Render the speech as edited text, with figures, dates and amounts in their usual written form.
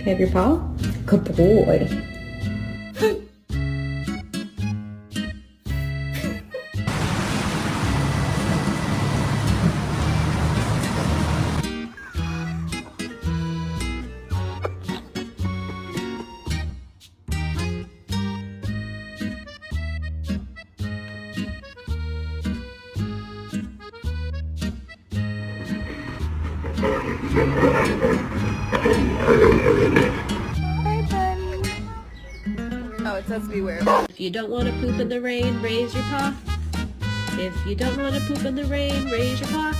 Can I have your paw? Good boy. Oh, it says beware. If you don't want to poop in the rain, raise your paw. If you don't want to poop in the rain, raise your paw.